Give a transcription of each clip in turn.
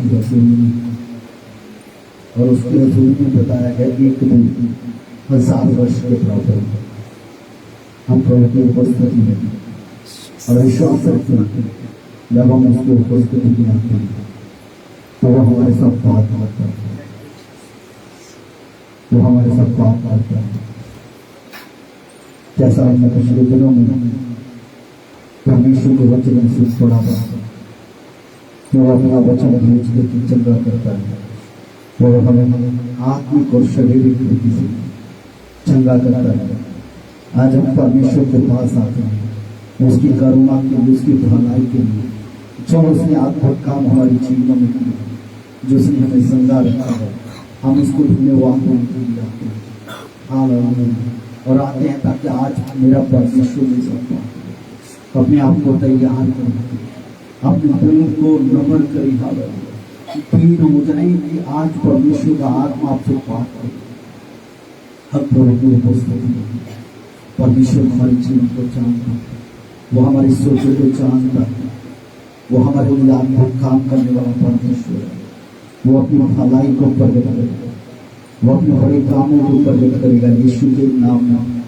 की रसूल में, और उसकी रसूल में बताया गया एक दिन 1000 वर्ष के बराबर हम प्रभु की उपस्थिति में और विश्वास रखते हैं। जब हम उसकी उपस्थिति में आते हैं तो वो हमारे साथ बात करता है, वो हमारे साथ बात करता है। जैसा हमने पिछले दिनों में परमेश्वर के वचन से पढ़ा था, वो अपना वचन भेज के चंगा करता है, वो हमें आत्मिक और शारीरिक रीति से चंगा करता है। आज हम परमेश्वर के पास आते हैं उसकी करुणा के लिए, उसकी भलाई के लिए, जो उसने अद्भुत काम हमारी जीवन में किया, जो उसने हमें जिंदा रखा है, हम उसको धन्यवाद के लिए आते हैं। हालेलुया। और आते हैं ताकि आज मेरा परमेश्वर में सकता अपने आप को तैयार करें, अपने दिल को नम्र करें, हालेलुया, पीर हो जाए कि आज परमेश्वर का आत्मा आपसे बात करे। हम प्रभु की उपस्थिति में परमेश्वर हमारे जीवन को जानता है, वो हमारी सोचों को जानता है, वो हमारे लिए अद्भुत काम करने वाला परमेश्वर है। वो अपनी भलाई को प्रकट करेगा, वो अपने बड़े कामों को प्रकट करेगा यीशु के नाम में,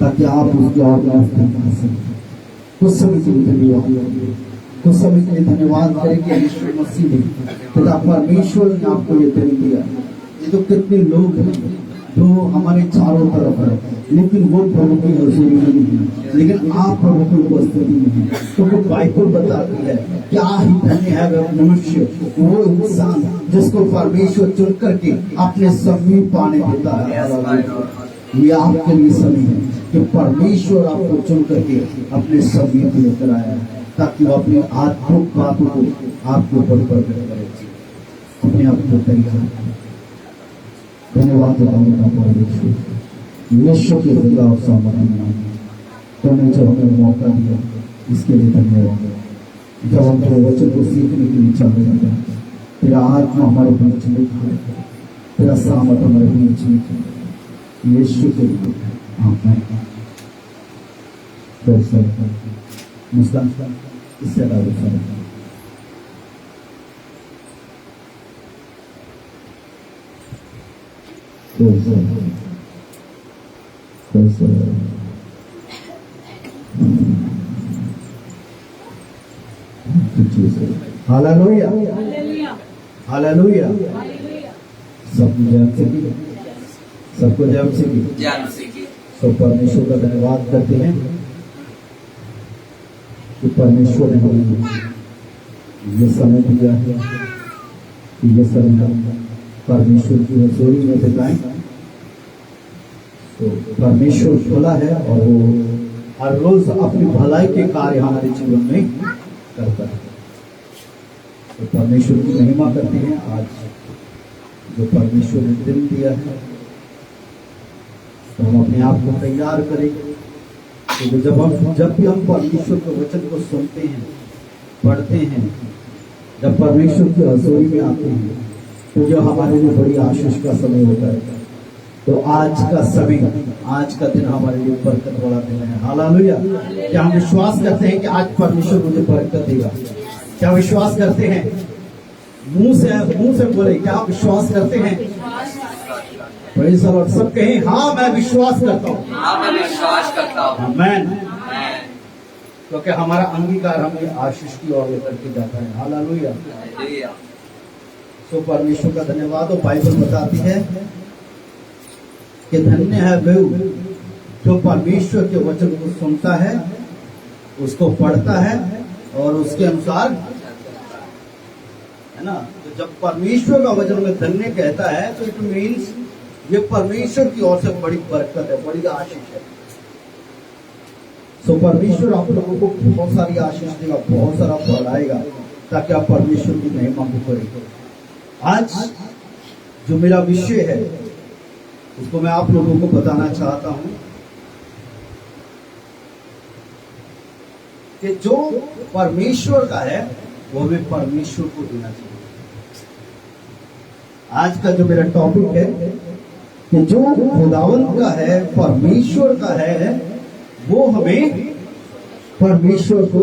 ताकि आप उसके और दिखा सकें। कुछ समय के लिए धन्यवाद, कुछ समय के लिए धन्यवाद करेंगे यीशु मसीह ने, पिता परमेश्वर ने आपको ये दिन दिया। ये तो कितने लोग हैं जो हमारे चारों तरफ है, लेकिन वो प्रभु की हजूरी में नहीं है, लेकिन आप प्रभु की उपस्थिति में हैं। तो वो बाइबल बताती है क्या ही धन्य है वह मनुष्य, वो इंसान जिसको परमेश्वर चुन करके अपने समीप पाने देता है। ये आपके लिए समय है कि परमेश्वर आपको चुन करके अपने समीप लेकर आया है, ताकि वो अपनी आत्मिक बातों को आपके ऊपर प्रकट करे। अपने आप को तैयार करें। धन्यवाद देता परमेश्वर यीशु की दया और सामर्थ्य तुमने जो हमें मौका दिया इसके लिए धन्यवाद। जब हम तेरे वचन को सीखने के लिए चल रहे हैं, तेरा आत्मा हमारे बीच में है, तेरा सामर्थ हमारे बीच में है, यीशु के लिए आमीन। मुस्कान इससे ज्यादा हालेलुया, हालेलुया। सबको जय से तो परमेश्वर का धन्यवाद करते हैं कि परमेश्वर ने हमें ये समय दिया है कि ये समय परमेश्वर की हजूरी में बिताएं। तो परमेश्वर खुला है और वो हर रोज अपनी भलाई के कार्य हमारे जीवन में करता है। तो परमेश्वर की महिमा करते हैं। आज जो परमेश्वर ने दिन दिया है तो हम अपने आप को तैयार करेंगे। तो जब भी हम परमेश्वर के वचन को सुनते हैं, पढ़ते हैं, जब परमेश्वर की हजूरी में आते हैं, तो जो हमारे लिए बड़ी आशीष का समय होता है। तो आज का समय, आज का दिन हमारे लिए बरकत वाला दिन है। हालेलुया। क्या हम विश्वास करते हैं कि आज परमेश्वर मुझे बरकत देगा? क्या विश्वास करते हैं? मुंह से बोले, क्या आप विश्वास करते हैं? Praise the Lord. सब कहें हाँ मैं विश्वास करता हूँ, हाँ मैं विश्वास करता हूँ। आमीन। क्योंकि हमारा अंगीकार हमें आशीष की ओर लेकर के जाता है। हालेलुया। तो परमेश्वर का धन्यवाद। और बाइबल बताती है कि धन्य है वो जो परमेश्वर के वचन को सुनता है, उसको पढ़ता है और उसके अनुसार, है ना। तो जब परमेश्वर का वचन में धन्य कहता है तो इट मीन्स ये परमेश्वर की ओर से बड़ी बरकत है, बड़ी आशीष है। तो परमेश्वर आप लोगों को बहुत सारी आशीष देगा, बहुत सारा बढ़ाएगा, ताकि आप परमेश्वर की महिमा को करें। आज जो मेरा विषय है उसको मैं आप लोगों को बताना चाहता हूं कि जो परमेश्वर का है वो हमें परमेश्वर को देना चाहिए। आज का जो मेरा टॉपिक है कि जो खुदावंत का है, परमेश्वर का है, वो हमें परमेश्वर को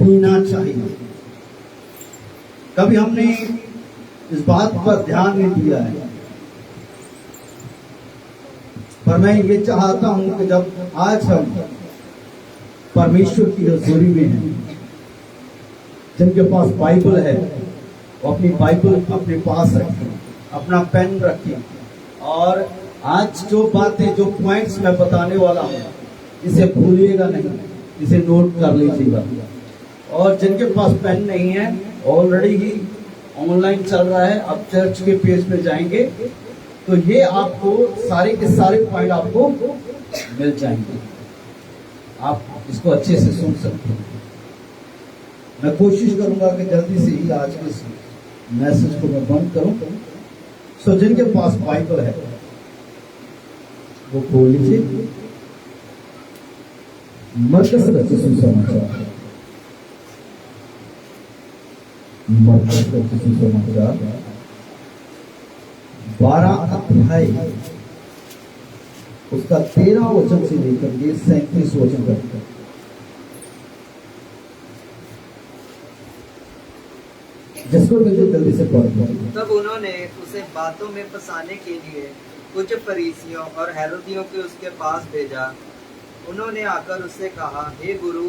देना चाहिए। कभी हमने इस बात पर ध्यान नहीं दिया है, पर मैं ये चाहता हूं कि जब आज हम परमेश्वर की हजूरी में हैं, जिनके पास बाइबल है वो अपनी बाइबल अपने पास रखें, अपना पेन रखें, और आज जो बातें, जो पॉइंट्स मैं बताने वाला हूं, इसे भूलिएगा नहीं, इसे नोट कर लीजिएगा। और जिनके पास पेन नहीं है, ऑलरेडी ही ऑनलाइन चल रहा है, अब चर्च के पेज पे जाएंगे तो ये आपको सारे के सारे पॉइंट आपको मिल जाएंगे, आप इसको अच्छे से सुन सकते हैं। मैं कोशिश करूंगा कि जल्दी से ही आज के इस मैसेज को मैं बंद करूं। सो जिनके पास बाइबल है वो खोल लीजिए, मरकस रचित सुसमाचार, मरकस रचित सुसमाचार 12 अध्याय उसका 13 वचन से लेकर के 37 वचन तक। जिसको भी जल्दी से पढ़ दो। तब उन्होंने उसे बातों में फंसाने के लिए कुछ फरीसियों और हेरोदियों के उसके पास भेजा। उन्होंने आकर उससे कहा, हे गुरु,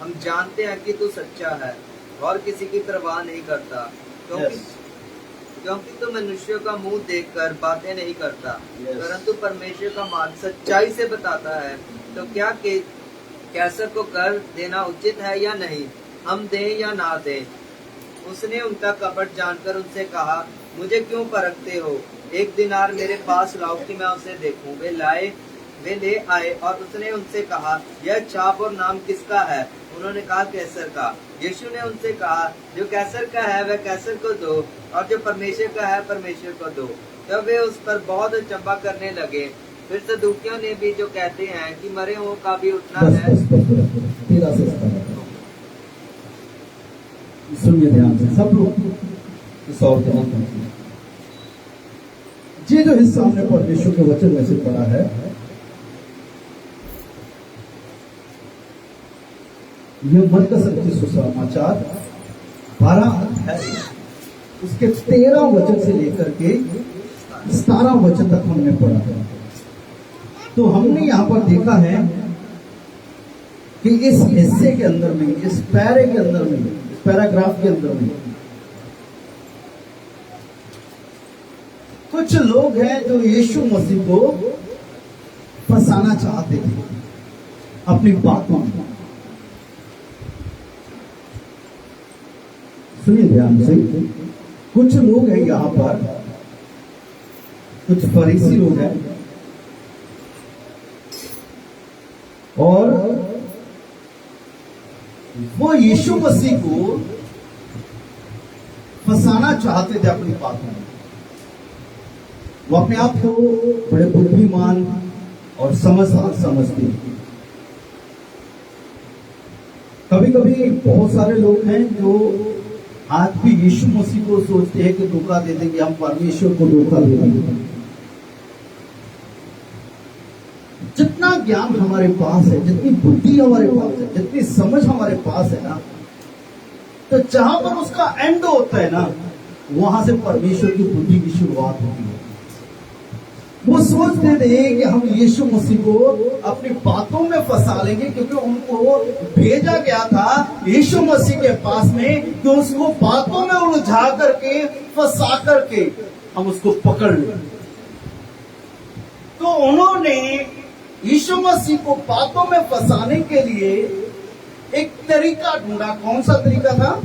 हम जानते हैं कि तू सच्चा है और किसी की परवाह नहीं करता, क्योंकि तू मनुष्यों का मुंह देखकर बातें नहीं करता, परंतु परमेश्वर का मार्ग सच्चाई से बताता है। तो क्या कैसर को कर देना उचित है या नहीं, हम दें या ना दें? उसने उनका कपट जानकर उनसे कहा, मुझे क्यों परखते हो? 1 दिनार मेरे पास लाओ कि मैं उसे देखूं। वे ले आए और उसने उनसे कहा, यह छाप और नाम किसका है? उन्होंने कहा, कैसर का। यीशु ने उनसे कहा, जो कैसर का है वह कैसर को दो, और जो परमेश्वर का है परमेश्वर को दो। तब वे उस पर बहुत अचंभा करने लगे। फिर सदूकियों ने भी, जो कहते हैं कि मरे हुओं का भी उठना है, सुनिए ध्यान से सब लोग इस और ध्यान। ये जो हिस्सा हमने परमेश्वर के वचन में से पढ़ा है, ये मरकस रचित सुसमाचार 12 अध्याय उसके 13 वचन से लेकर के 17 वचन तक हमने पढ़ा है। तो हमने यहां पर देखा है कि इस हिस्से के अंदर में, इस पैरे के अंदर में, इस पैराग्राफ के अंदर में कुछ लोग हैं जो यीशु मसीह को फंसाना चाहते थे अपनी बातों में। सुनिए ध्यान से, कुछ लोग हैं यहां पर, कुछ फरीसी लोग हैं और वो यीशु मसीह को फंसाना चाहते थे अपनी बातों में। वो अपने आप को बड़े बुद्धिमान और समझदार समझते हैं। कभी कभी बहुत सारे लोग हैं जो आज भी यीशु मसीह को सोचते हैं कि धोखा दे देंगे, हम परमेश्वर को धोखा दे देंगे। जितना ज्ञान हमारे पास है, जितनी बुद्धि हमारे पास है, जितनी समझ हमारे पास है ना, तो जहां पर उसका एंड होता है ना, वहां से परमेश्वर की बुद्धि की शुरुआत होती है। वो सोचते थे कि हम यीशु मसीह को अपनी बातों में फंसा लेंगे, क्योंकि उनको भेजा गया था यीशु मसीह के पास में कि उसको बातों में उलझा करके, फंसा करके हम उसको पकड़ लें। तो उन्होंने यीशु मसीह को बातों में फंसाने के लिए एक तरीका ढूंढा। कौन सा तरीका था?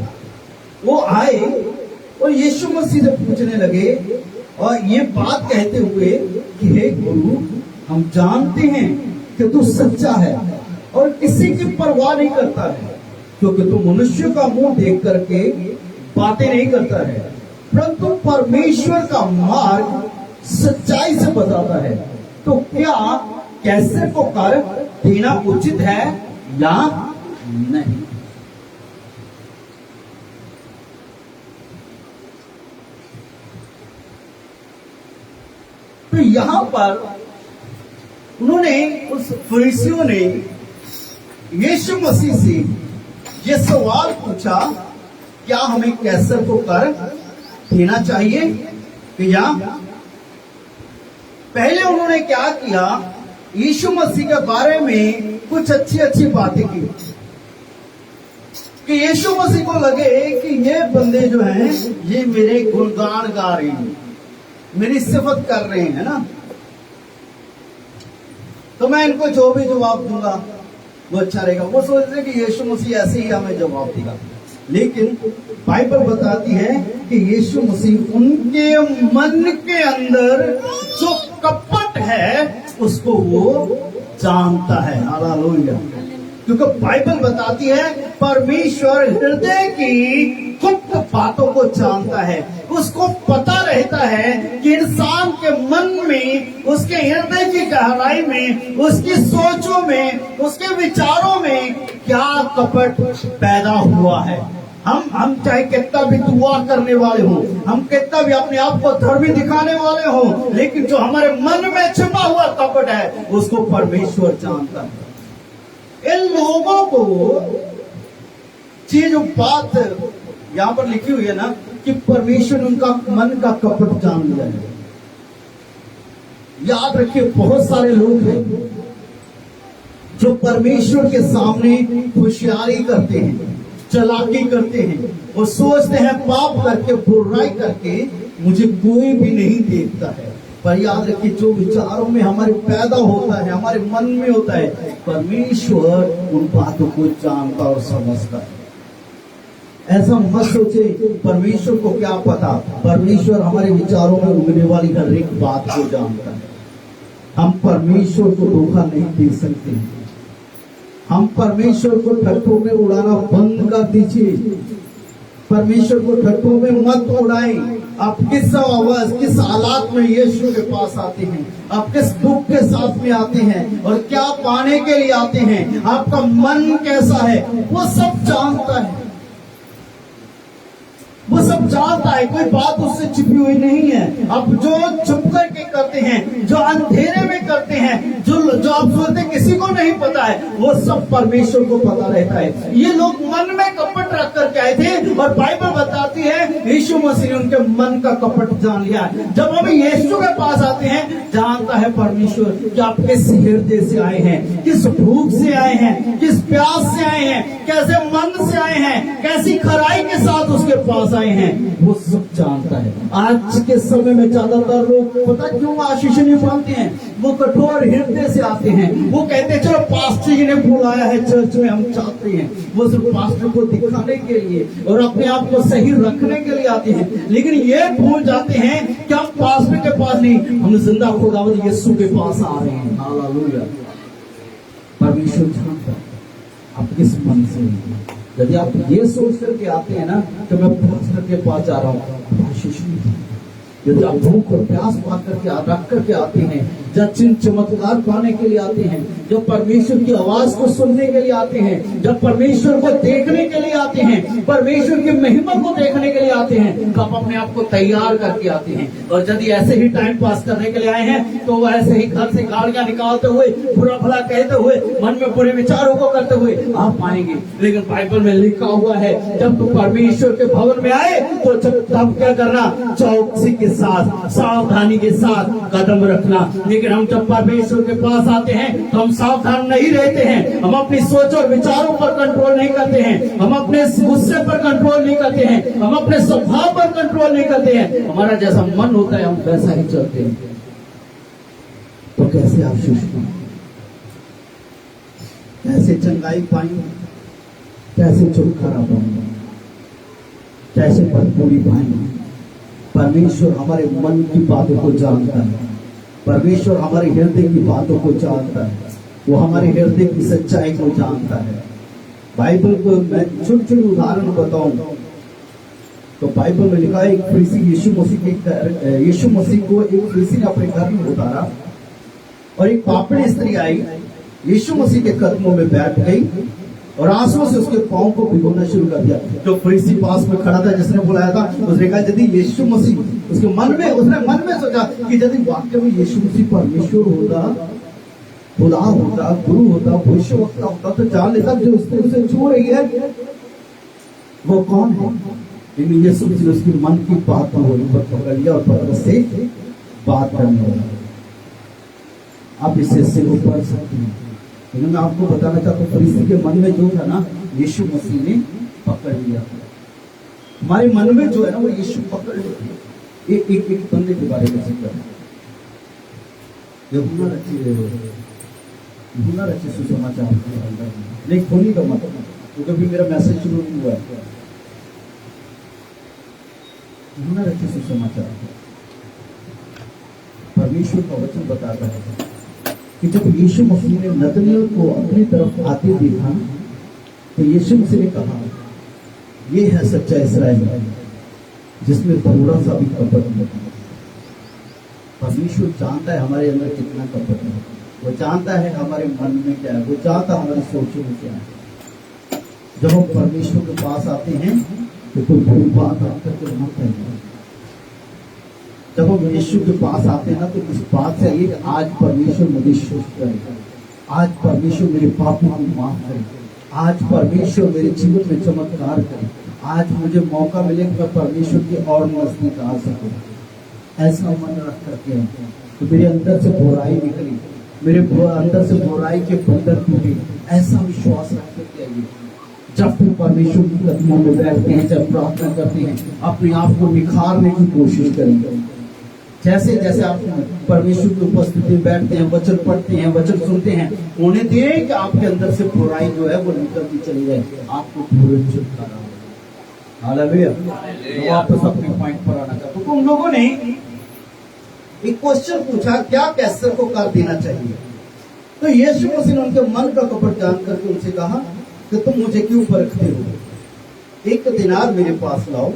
वो आए और यीशु मसीह से पूछने लगे और ये बात कहते हुए कि हे गुरु, हम जानते हैं कि तू सच्चा है और किसी की परवाह नहीं करता है, क्योंकि तू मनुष्य का मुंह देख करके बातें नहीं करता है, परंतु परमेश्वर का मार्ग सच्चाई से बताता है। तो क्या कैसर को कर देना उचित है या नहीं? तो यहां पर उन्होंने, उस फरीसियों ने यीशु मसीह से यह सवाल पूछा क्या हमें कैसर को कर देना चाहिए कि या पहले उन्होंने क्या किया, यीशु मसीह के बारे में कुछ अच्छी अच्छी बातें की कि यीशु मसीह को लगे कि ये बंदे जो हैं ये मेरे गुणगान गा रहे हैं, मेरी सिफत कर रहे हैं ना, तो मैं इनको जो भी जवाब दूंगा वो अच्छा रहेगा। वो सोच रहे कि यीशु मसीह ऐसे ही हमें जवाब देगा, लेकिन बाइबल बताती है कि यीशु मसीह उनके मन के अंदर जो कपट है उसको वो जानता है। हालेलुया। क्योंकि बाइबल बताती है परमेश्वर हृदय की गुप्त बातों को जानता है, उसको पता रहता है कि इंसान के मन में, उसके हृदय की गहराई में, उसकी सोचों में, उसके विचारों में क्या कपट पैदा हुआ है। हम चाहे कितना भी दुआ करने वाले हों, हम कितना भी अपने आप को धर्मी दिखाने वाले हों, लेकिन जो हमारे मन में छिपा हुआ कपट है उसको परमेश्वर जानता है। इन लोगों को ये जो बात यहां पर लिखी हुई है ना कि परमेश्वर ने उनका मन का कपट जान लिया है। याद रखिए, बहुत सारे लोग हैं जो परमेश्वर के सामने होशियारी करते हैं, चालाकी करते हैं और सोचते हैं पाप करके, बुराई करके मुझे कोई भी नहीं देखता है। पर याद रखिए, जो विचारों में हमारे पैदा होता है, हमारे मन में होता है, परमेश्वर उन बातों को जानता और समझता है। ऐसा मत सोचे परमेश्वर को क्या पता, परमेश्वर हमारे विचारों में उगने वाली हर एक बात को जानता है। हम परमेश्वर को धोखा नहीं दे सकते। हम परमेश्वर को ठट्ठों में उड़ाना बंद कर दीजिए। परमेश्वर को ठट्ठों में मत उड़ाएं। आप किस आवाज, किस हालात में यीशु के पास आते हैं, आप किस दुख के साथ में आते हैं और क्या पाने के लिए आते हैं, आपका मन कैसा है, वो सब जानता है। वो सब जानता है, कोई बात उससे छिपी हुई नहीं है। आप जो छुप करके करते हैं, जो अंधेरे में करते हैं, जो आप सोचते किसी को नहीं पता है, वो सब परमेश्वर को पता रहता है। ये लोग मन में कपट रख करके आए थे और बाइबल बताती है यीशु मसीह ने उनके मन का कपट जान लिया। जब हम यीशु के पास आते हैं, जानता है परमेश्वर कि आप किस हृदय से आए हैं, किस भूख से आए हैं, किस प्यास से आए हैं, कैसे मन से आए हैं, कैसी खराई के साथ उसके पास आए हैं, वो सब जानता है। आज के समय में ज्यादातर लोग पता क्यों आशीष नहीं पाते हैं, वो कठोर हृदय से आते हैं। वो कहते हैं चलो पास्टर जी ने बुलाया है चर्च में, हम चाहते हैं। वो सिर्फ पास्टर को दिखाने के लिए और अपने आप को सही रखने के लिए आते हैं, लेकिन ये भूल जाते हैं कि हम पास्टर के पास नहीं, हम जिंदा खुदावंद यीशु के पास आ रहे हैं। हालेलुया। परमेश्वर जानता है आप किस मन से। यदि आप ये सोच करके आते हैं ना कि मैं पास्टर के पास जा रहा हूँ, आशीष नहीं। यदि आप भूख और प्यास पा करके रख करके आते हैं, जब चिन्ह चमत्कार पाने के लिए आते हैं, जब परमेश्वर की आवाज को सुनने के लिए आते हैं, जब परमेश्वर को देखने के लिए आते हैं, परमेश्वर की महिमा को देखने के लिए आते हैं, तो आप अपने आप को तैयार करके आते हैं। और यदि ऐसे ही टाइम पास करने के लिए आए हैं तो ऐसे ही घर से गालियां निकालते हुए, बुरा भला कहते हुए, मन में बुरे विचारों को करते हुए आप आएंगे। लेकिन बाइबल में लिखा हुआ है जब तुम परमेश्वर के भवन में आए तो तब क्या करना, चौकसी के साथ, सावधानी के साथ कदम रखना। लेकिन हम जब परमेश्वर के पास आते हैं तो हम सावधान नहीं रहते हैं, हम अपनी सोच और विचारों पर कंट्रोल नहीं करते हैं, हम अपने गुस्से पर कंट्रोल नहीं करते हैं, हम अपने स्वभाव पर कंट्रोल नहीं करते हैं। हमारा जैसा मन होता है हम वैसा ही चलते हैं। तो कैसे आशीष पाएं, कैसे चंगाई पाएंगे, कैसे छुटकारा पाएंगे, कैसे भरपूरी पाएंगे। परमेश्वर हमारे मन की बातों को जानता है, परमेश्वर हमारे हृदय की बातों को जानता है, वो हमारे हृदय की सच्चाई को जानता है। बाइबल को मैं छोटे छोटे उदाहरण बताऊं तो बाइबल में लिखा है एक फरीसी यीशु मसीह को एक फरीसी ने अपने घर में उतारा और एक पापड़ी स्त्री आई, यीशु मसीह के कदमों में बैठ गई और आंसुओं से उसके पांव को भिगोना शुरू कर दिया। जो फरीसी पास में खड़ा था जिसने बुलाया था, उसने कहा यदि यीशु मसीह, उसके उसने मन में सोचा कि यदि वाक्य में यीशु मसीह परमेश्वर होता, खुदा होता, गुरु होता, भविष्यवक्ता होता तो जान लेता जो स्त्री उसे छू रही है वो कौन है? लेकिन यीशु मसीह ने उसकी मन की बात को वहीं पर पकड़ लिया और पतरस से बात करने लगा। आप इस हिस्से को पढ़ सकते हैं, लेकिन मैं आपको बताना चाहता हूँ फरीसी के मन में जो था ना, यीशु मसीह ने पकड़ लिया। हमारे मन में जो है ना, वो यीशु पकड़ लिया। एक बंदे के बारे में जिक्र है, यूहन्ना रचित सुसमाचार नहीं खोली का मत, क्योंकि अभी मेरा मैसेज शुरू नहीं हुआ है। यूहन्ना रचित सुसमाचार, परमेश्वर का वचन बताता है कि जब यीशु मसीह ने नतनएल को अपनी तरफ आते देखा, तो यीशु मसीह ने कहा, ये है सच्चा इस्राएल जिसमें थोड़ा सा भी कपट नहीं। परमेश्वर जानता है हमारे अंदर कितना कपट है, वो जानता है हमारे मन में क्या है, वो जानता है हमारी सोचों में क्या है। जब हम परमेश्वर के पास आते हैं तो कोई बुरी बात आप करके मत कहिए। जब हम यीशु के पास आते हैं ना, तो इस बात से आइए कि आज परमेश्वर मुझे शुद्ध करे, आज परमेश्वर मेरे पापों को माफ करे, आज परमेश्वर मेरे जीवन में चमत्कार करे, आज मुझे मौका मिले कि मैं परमेश्वर के और नजदीक आ सकूं। ऐसा मन रख करके तो मेरे अंदर से बुराई निकली, मेरे अंदर से बुराई के बंधन टूटे, ऐसा विश्वास रख करके आइए। जब फिर परमेश्वर की कदमों में बैठते हैं, जब प्रार्थना करते हैं, अपने आप को निखारने की कोशिश करेंगे। जैसे जैसे आप परमेश्वर की उपस्थिति में बैठते हैं, वचन पढ़ते हैं, वचन सुनते हैं, होने दें कि आपके अंदर से बुराई जो है वो निकलती चली जाए, आपको पूरे छुटकारा हो। हालेलुया। तो वापस अपने पॉइंट पर आना चाहता हूं। तो उन लोगों ने एक क्वेश्चन पूछा, क्या कैसर को कर देना चाहिए? तो यीशु मसीह ने उनके मन का कपट जान करके उनसे कहा कि तुम मुझे क्यों परखते हो? एक दिनार मेरे पास लाओ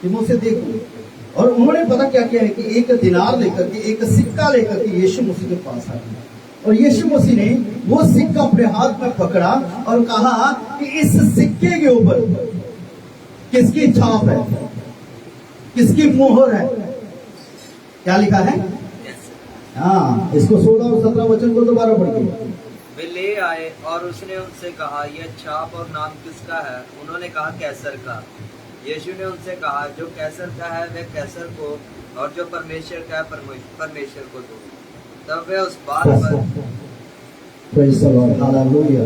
कि मैं उसे देखूं। और उन्होंने पता क्या किया है कि एक दिनार लेकर के, एक सिक्का लेकर के यीशु मसीह के पास आ गया, और यीशु मसीह ने वो सिक्का अपने हाथ में पकड़ा और कहा कि इस सिक्के के ऊपर किसकी छाप है, किसकी मोहर है? क्या लिखा है? हाँ, इसको 16 और 17 वचन को दोबारा पढ़िए। वे ले आए और उसने उनसे कहा, यह छाप और नाम किसका है? उन्होंने कहा, कैसर का। यीशु ने उनसे कहा, जो कैसर का है वह कैसर को, और जो परमेश्वर का है परमेश्वर को दो। तब वे उस बात पर प्रेज़ द लॉर्ड, हालेलुया।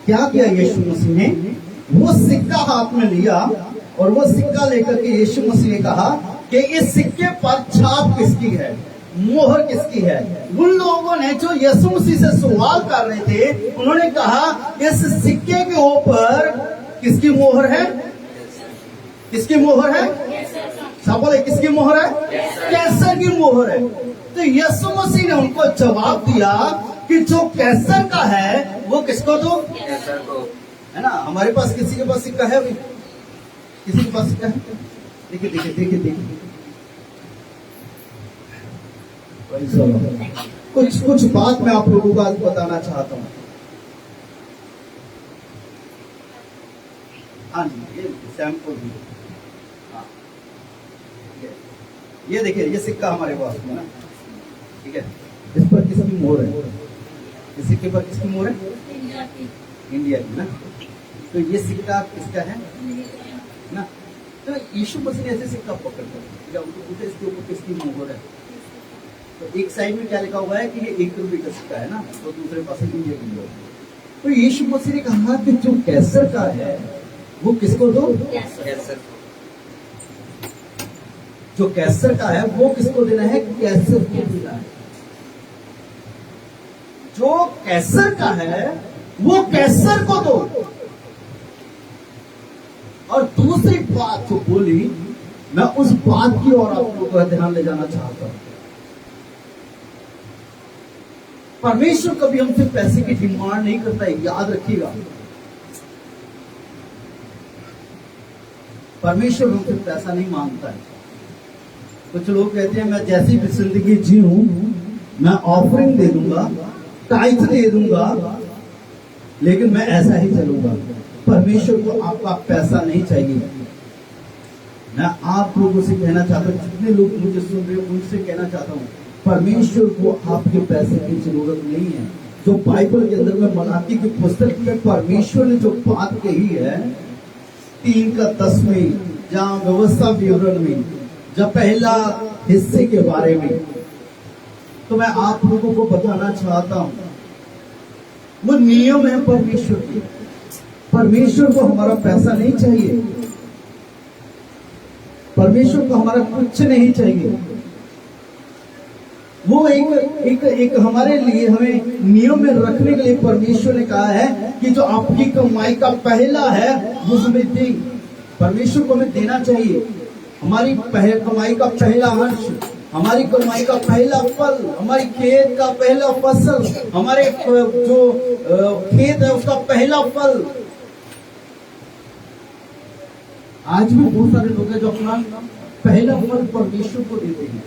क्या किया यीशु मसीह ने? वो सिक्का हाथ में लिया और वो सिक्का लेकर के यीशु मसीह ने कहा कि इस सिक्के पर छाप किसकी है, मोहर किसकी है? उन लोगों ने जो यीशु मसीह से सवाल कर रहे थे, उन्होंने कहा इस सिक्के के ऊपर किसकी मोहर है? किसकी मोहर है? सब बोले, किसकी मोहर है? कैसर की मोहर है। तो यीशु मसीह ने उनको जवाब दिया कि जो कैसर का है वो किसको दो? कैसर को। है ना? हमारे पास किसी के पास सिक्का है अभी? किसी के पास सिक्का है? देखिए देखिए देखिए देखिए, कुछ कुछ बात मैं आप लोगों को आज बताना चाहता हूँ। हाँ जी, ये सैंपल भी। हाँ, ये देखिए, ये सिक्का हमारे पास है ना, ठीक है? इस पर किसकी मोहर है? इस सिक्के पर किसकी मोहर है? इंडिया की ना। तो ये सिक्का किसका है ना? तो यीशु मसीह ने ऐसे सिक्का पकड़ कर उनको पूछा, इसके ऊपर किसकी मोहर है? तो एक साइड में क्या लिखा हुआ है कि ये 1 रुपये का सिक्का है ना, और दूसरे पास इंडिया की मोहर। तो यीशु मसीह ने कहा कि जो कैसर का है वो किसको दो? कैसर। जो कैसर का है वो किसको देना है? कैसर को देना है। जो कैसर का है वो कैसर को दो। और दूसरी बात जो बोली, मैं उस बात की ओर आप लोगों का ध्यान ले जाना चाहता हूं। परमेश्वर कभी हमसे पैसे की डिमांड नहीं करता है, याद रखिएगा। परमेश्वर हमसे पैसा नहीं मांगता है। कुछ लोग कहते हैं मैं जैसी भी जिंदगी जीऊं, मैं ऑफरिंग दे दूंगा, टाइथ दे दूंगा, लेकिन मैं ऐसा ही चलूंगा। परमेश्वर को आपका पैसा नहीं चाहिए। मैं आप लोगों से कहना चाहता हूँ, जितने लोग मुझे सुन रहे हैं उनसे कहना चाहता हूँ, परमेश्वर को आपके पैसे की जरूरत नहीं है। जो बाइबल के अंदर में मलाकी की पुस्तक में परमेश्वर ने जो बात कही है 3:10 में, जहाँ व्यवस्था विवरण में जब पहला हिस्से के बारे में, तो मैं आप लोगों को बताना चाहता हूं, वो नियम है परमेश्वर के। परमेश्वर को हमारा पैसा नहीं चाहिए, परमेश्वर को हमारा कुछ नहीं चाहिए। वो एक हमारे लिए हमें नियम में रखने के लिए परमेश्वर ने कहा है कि जो आपकी कमाई का पहला है वो हमें दे। परमेश्वर को हमें देना चाहिए। हमारी कमाई का पहला अंश, हमारी कमाई का पहला फल, हमारी खेत का पहला फसल, हमारे जो खेत है उसका पहला फल। आज भी बहुत सारे लोग हैं जो अपना पहला फल परमेश्वर को देते हैं।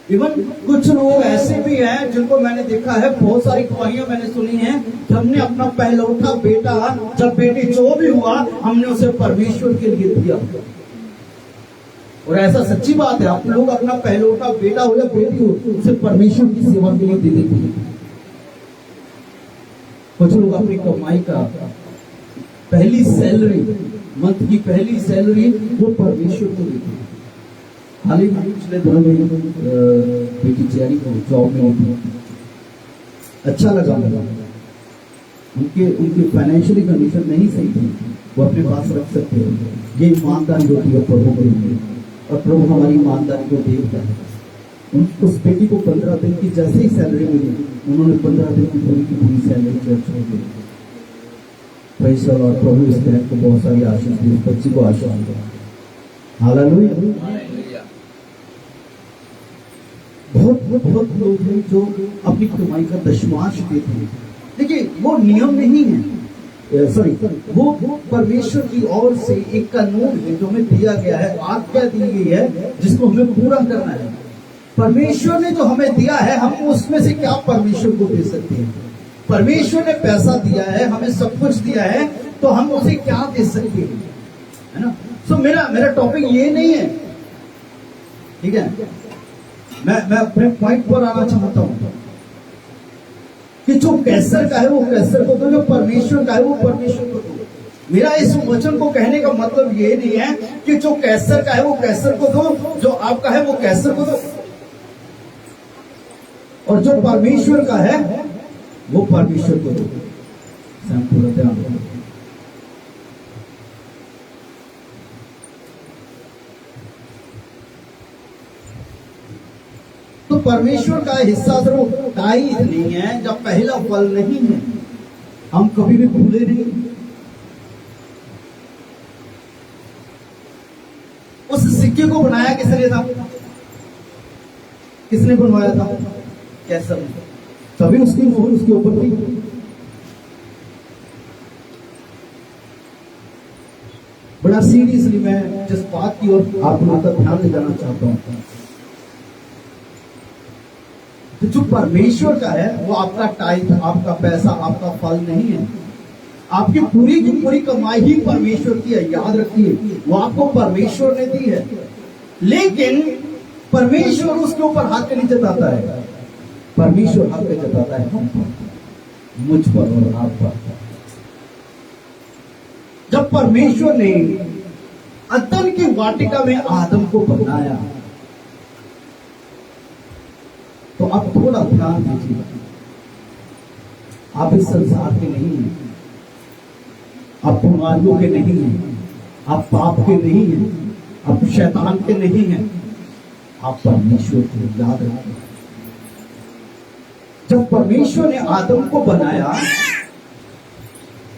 इवन कुछ लोग ऐसे भी हैं जिनको मैंने देखा है, बहुत सारी कहानियां मैंने सुनी हैं, हमने अपना पहलौठा बेटा, जब बेटी जो भी हुआ, हमने उसे परमेश्वर के लिए दिया। और ऐसा सच्ची बात है, आप लोग अपना पहलौठा बेटा हो या बेटी हो, उसे परमेश्वर की सेवा के लिए दे देते हैं। कुछ लोग अपनी कमाई का पहली सैलरी, मंथ की पहली सैलरी वो परमेश्वर को देते हैं। हाल ही में पिछले दिनों में बेटी चेरी को जॉब में उठी, अच्छा लगा। उनकी फाइनेंशियली कंडीशन नहीं सही थी, वो अपने पास रख सकते हैं। ये ईमानदारी होती है प्रभु के लिए, और प्रभु हमारी ईमानदारी को देखता है। उस बेटी को 15 दिन की जैसे ही सैलरी मिली, उन्होंने 15 दिन की पूरी सैलरी चर्च में दी। Praise the lord. प्रभु इस बहन को बहुत सारी आशीष दी, इस बच्ची को आशीष दी। हालेलुया। बहुत लोग हैं जो अपनी कमाई का दशमांश देते हैं। देखिए, वो नियम नहीं है, सॉरी, वो परमेश्वर की ओर से एक कानून है जो हमें दिया गया है, आज्ञा दी गई है, जिसको हमें पूरा करना है। परमेश्वर ने जो हमें दिया है, हम उसमें से क्या परमेश्वर को दे सकते हैं? परमेश्वर ने पैसा दिया है, हमें सब कुछ दिया है, तो हम उसे क्या दे सकते हैं? है ना? सो मेरा टॉपिक ये नहीं है, ठीक है? मैं अपने पॉइंट पर आना चाहता हूं कि जो कैसर का है वो कैसर को दो, जो परमेश्वर का है वो परमेश्वर को दो। मेरा इस वचन को कहने का मतलब ये नहीं है कि जो कैसर का है वो कैसर को दो, जो आपका है वो कैसर को दो, और जो परमेश्वर का है वो परमेश्वर को दो। पूरा ध्यान दो। तो परमेश्वर का हिस्सा सिर्फ टाइट नहीं है, जब पहला फल नहीं है, हम कभी भी भूले नहीं। उस सिक्के को बनाया किसने था? किसने बनवाया था? कैसर ने। तभी उसकी मोहर उसके ऊपर थी। बड़ा सीरियसली मैं जिस बात की ओर आप लोगों का ध्यान ले जाना चाहता हूं, तो जो परमेश्वर का है वो आपका टाइट, आपका पैसा, आपका फल नहीं है। आपकी पूरी की पूरी कमाई ही परमेश्वर की है, याद रखिए। वो आपको परमेश्वर ने दी है, लेकिन परमेश्वर उसके ऊपर हाथ के नहीं जताता है। परमेश्वर हाथ पे जताता है हम पर, मुझ पर और आप पर। जब परमेश्वर ने अदन की वाटिका में आदम को बनाया, तो आप थोड़ा ध्यान दीजिए। आप इस संसार के नहीं हैं, आप बीमारियों के नहीं हैं, आप पाप के नहीं हैं, आप शैतान के नहीं हैं, आप परमेश्वर के। याद रखें, जब परमेश्वर ने आदम को बनाया,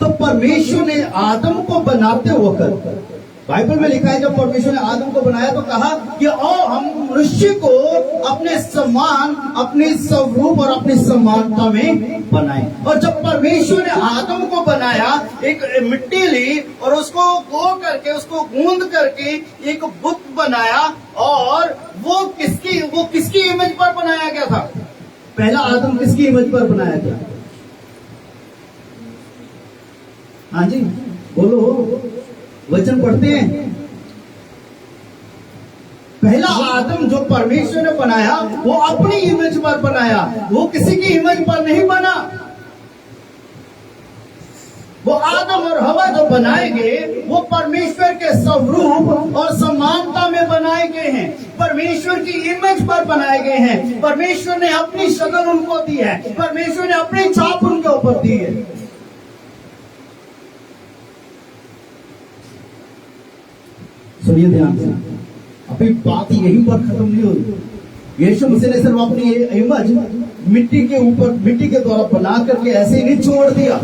तो परमेश्वर ने आदम को बनाते वक्त, बाइबल में लिखा है, जब परमेश्वर ने आदम को बनाया तो कहा कि आओ हम मनुष्य को अपने समान, अपने स्वरूप और अपनी समानता में बनाए। और जब परमेश्वर ने आदम को बनाया, एक मिट्टी ली और उसको गो करके, उसको गूंद करके एक बुत बनाया। और वो किसकी इमेज पर बनाया गया था? पहला आदम किसकी इमेज पर बनाया गया? हाँ जी, बोलो, वचन पढ़ते हैं। पहला आदम जो परमेश्वर ने बनाया वो अपनी इमेज पर बनाया, वो किसी की इमेज पर नहीं बना। वो आदम और हवा जो बनाए गए वो परमेश्वर के स्वरूप और समानता में बनाए गए हैं, परमेश्वर की इमेज पर बनाए गए हैं। परमेश्वर ने अपनी शक्ल उनको दी है, परमेश्वर ने अपनी छाप उनके ऊपर दी है। सुनिए ध्यान से, अभी बात यहीं पर खत्म नहीं होती। यीशु मसीह ने सिर्फ अपनी ये इमेज मिट्टी के ऊपर, मिट्टी के द्वारा बना करके ऐसे ही नहीं छोड़ दिया,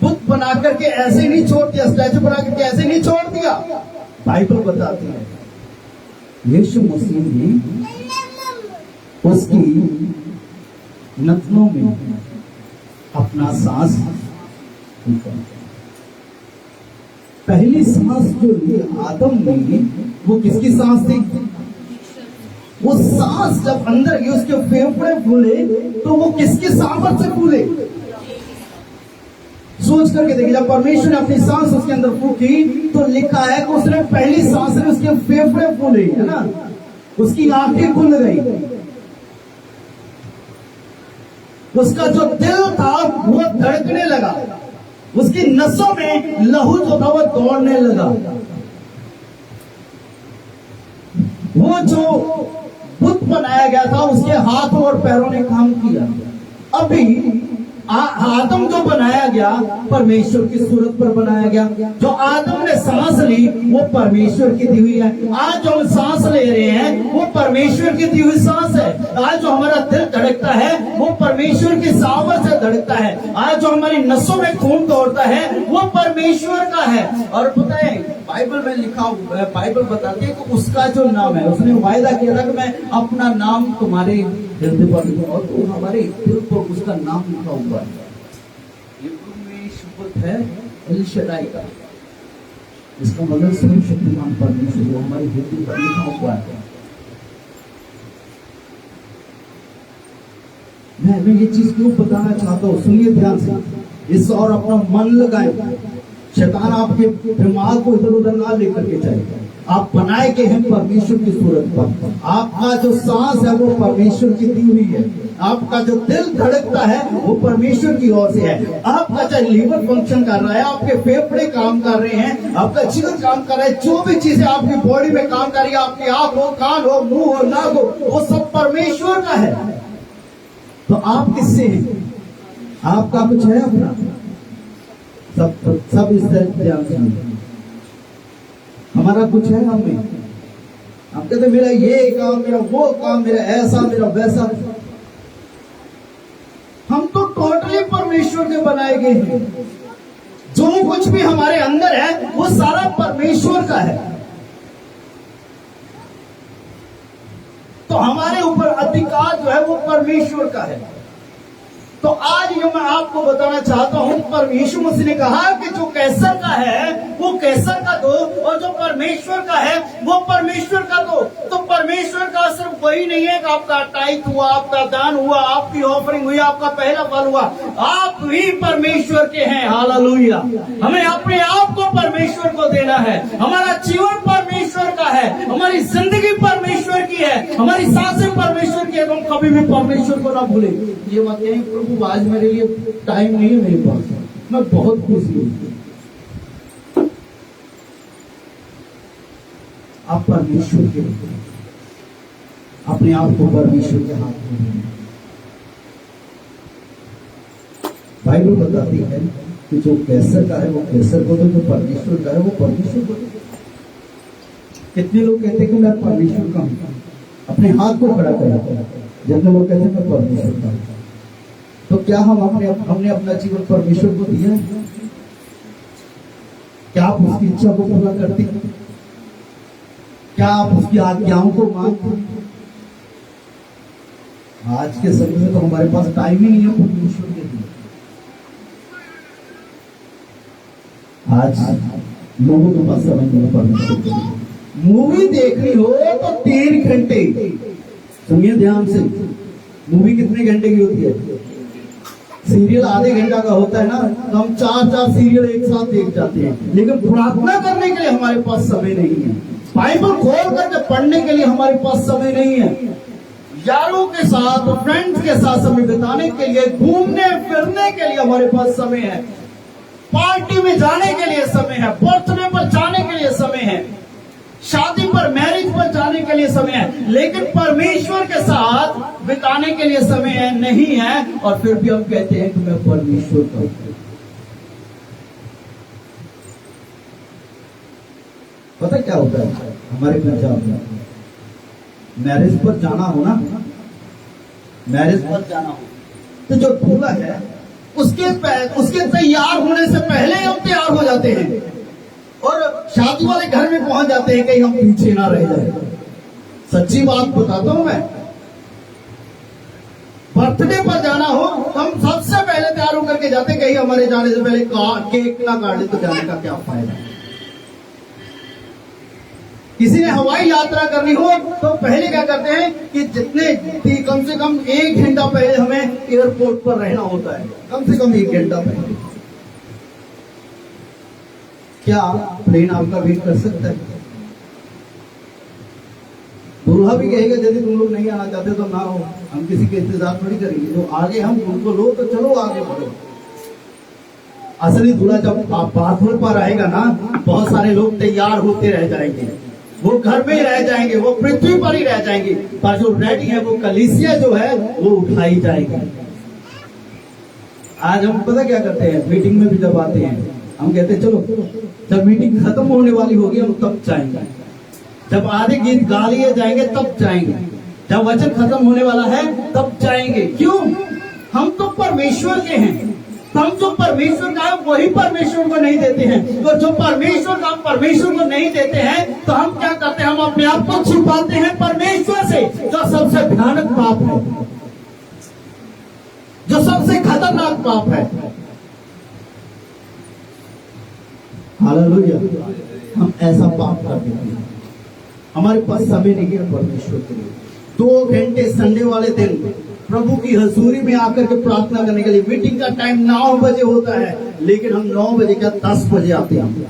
बुत बना करके ऐसे ही नहीं छोड़ दिया, स्टैचू बना करके ऐसे ही नहीं छोड़ दिया। बाइबल बताती है यीशु मसीह ने उसकी नथनों में अपना सांस फूंका। पहली सांस जो ली आदम ने वो किसकी सांस थी? वो सांस जब अंदर गई उसके फेफड़े फूले तो वो किसके सामर्थ्य से फूले? सोच करके देखिए, जब परमेश्वर ने अपनी सांस उसके अंदर फूकी तो लिखा है कि उसने पहली सांस में उसके फेफड़े फूले, है ना, उसकी आंखें खुल गई, उसका जो दिल था वो धड़कने लगा, उसकी नसों में लहू जो था वो दौड़ने लगा। वो जो बुत बनाया गया था उसके हाथों और पैरों ने काम किया। अभी आदम जो बनाया गया परमेश्वर की सूरत पर बनाया गया। जो आदम ने सांस ली वो परमेश्वर की दी हुई है। आज जो हम सांस ले रहे हैं वो परमेश्वर की दी हुई सांस है। आज जो हमारा दिल धड़कता है वो परमेश्वर की सामर्थ से धड़कता है। आज जो हमारी नसों में खून दौड़ता है वो परमेश्वर का है। और पता है बाइबल में लिखा हुआ है, बाइबल बताती है कि उसका जो नाम है, उसने वायदा किया था कि मैं अपना नाम तुम्हारे हृदय पर लिखूंगा, और तो हमारे दिल पर उसका नाम लिखा हुआ है। हिब्रू में शब्द है एल शदाई का, इसका मतलब सर्वशक्तिमान परमेश्वर जो हमारे हृदय पर लिखा हुआ है। मैं ये चीज क्यों बताना चाहता हूँ, सुनिए ध्यान से, इस और अपना मन लगाए। शैतान आपके दिमाग को इधर उधर ना लेकर के जाए। आप बनाए के हैं परमेश्वर की सूरत पर। आपका जो सांस है वो परमेश्वर की दी हुई है। आपका जो दिल धड़कता है वो परमेश्वर की ओर से है। आपका चाहे लीवर फंक्शन कर रहा है, आपके फेफड़े काम कर रहे हैं, आपका जिगर काम कर रहा है, जो भी चीजें आपकी बॉडी में काम कर रही है, आपकी आंख हो, कान हो, मुंह हो, नाक हो, वो सब परमेश्वर का है। तो आप किससे हैं? आपका कुछ है अपना? सब इस तरह ध्यान से, हमारा कुछ है हमें? हम कहते मेरा ये काम, मेरा वो काम, मेरा ऐसा, मेरा वैसा। हम तो टोटली परमेश्वर के बनाए गए हैं। जो कुछ भी हमारे अंदर है वो सारा परमेश्वर का है। तो हमारे ऊपर अधिकार जो है वो परमेश्वर का है। तो आज ये मैं आपको बताना चाहता हूं, पर यीशु मसीह ने कहा कि जो कैसर का है वो कैसर का दो, और जो परमेश्वर का है वो परमेश्वर का दो। तो परमेश्वर का सिर्फ वही नहीं है कि आपका टाइप हुआ, आपका दान हुआ, आपकी ऑफरिंग हुई, आपका पहला फल हुआ। आप भी परमेश्वर के हैं। हालेलुया। हमें अपने आप को परमेश्वर को देना है। हमारा जीवन परमेश्वर का है, हमारी जिंदगी परमेश्वर की है, हमारी सांसें परमेश्वर की है। तो हम कभी भी परमेश्वर को ना भूलें। ये बात यही, प्रभु आज मेरे लिए टाइम नहीं है मेरे पास, मैं बहुत खुशी हूं। आप परमेश्वर के अपने आप को परमेश्वर के हाथ में। बाइबल बताती है कि जो कैसर का है वो कैसर को दो, जो परमेश्वर का है वो परमेश्वर को दो। कितने लोग कहते हैं कि मैं परमेश्वर का हूं? अपने हाथ को खड़ा करा। जितने लोग कहते हैं मैं परमेश्वर का हूं, तो क्या हमने अपना जीवन परमेश्वर को दिया है? क्या आप उसकी इच्छा को पूरा करते हैं? क्या आप उसकी आज्ञाओं को मानते हैं? आज के समय में तो हमारे पास टाइम ही नहीं है परमेश्वर के लिए। आज लोगों के पास समय नहीं है परमेश्वर के लिए। मूवी देखनी हो तो 3 घंटे, सुनिए ध्यान से, मूवी कितने घंटे की होती है? सीरियल आधे घंटा का होता है ना, तो हम 4 सीरियल एक साथ देख जाते हैं। लेकिन प्रार्थना करने के लिए हमारे पास समय नहीं है, बाइबल खोल करके पढ़ने के लिए हमारे पास समय नहीं है, यारों के साथ, फ्रेंड्स के साथ समय बिताने के लिए, घूमने फिरने के लिए हमारे पास समय है। पार्टी में जाने के लिए समय है, बर्थडे पर जाने के लिए समय है, शादी पर, मैरिज पर जाने के लिए समय है, लेकिन परमेश्वर के साथ बिताने के लिए समय नहीं है। और फिर भी हम कहते हैं कि मैं परमेश्वर का हूं। पता क्या होता है हमारे पंजाब में, मैरिज पर जाना हो ना, मैरिज पर जाना हो तो जो दूल्हा है उसके तैयार होने से पहले हम तैयार हो जाते हैं और शादी वाले घर में पहुंच जाते हैं, कहीं हम पीछे ना रह जाए। सच्ची बात बताता हूं मैं, बर्थडे पर जाना हो तो हम सबसे पहले तैयार होकर के जाते, कहीं हमारे जाने से पहले केक ना काट ले तो जाने का क्या फायदा। किसी ने हवाई यात्रा करनी हो तो पहले क्या करते हैं कि जितने कम से कम 1 घंटा पहले हमें एयरपोर्ट पर रहना होता है, कम से कम 1 घंटा पहले। क्या प्लेन आपका वेट कर सकता है? दूल्हा भी कहेगा यदि तुम लोग नहीं आना चाहते तो ना हो, हम किसी के इंतजार थोड़ी करेंगे, जो आगे हम उनको लो तो चलो आगे बढ़ो। असली दूल्हा जब बाथरूम पर आएगा ना, बहुत सारे लोग तैयार होते रह जाएंगे, वो घर में ही रह जाएंगे, वो पृथ्वी पर ही रह जाएंगे, पर जो रेडी है वो कलीसिया जो है वो उठाई जाएगी। आज हम पता क्या करते हैं, मीटिंग में भी जब आते हैं हम कहते हैं चलो जब मीटिंग खत्म होने वाली होगी हम तब जाएंगे, जब आधे गीत गा लिए जाएंगे तब जाएंगे, जब वचन खत्म होने वाला है तब जाएंगे। क्यों? हम तो परमेश्वर के हैं, हम जो परमेश्वर का है वही परमेश्वर को नहीं देते हैं, तो जो परमेश्वर का परमेश्वर को नहीं देते हैं तो हम क्या करते हैं, हम अपने आप को छुपाते हैं परमेश्वर से, जो सबसे भयानक पाप है, जो सबसे खतरनाक पाप है। हालेलुया। हम ऐसा पाप कर देते हैं, हमारे पास समय नहीं है परमेश्वर के लिए। 2 घंटे संडे वाले दिन प्रभु की हजूरी में आकर के प्रार्थना करने के लिए, मीटिंग का टाइम 9 बजे होता है, लेकिन हम 9 बजे क्या 10 बजे आते हैं।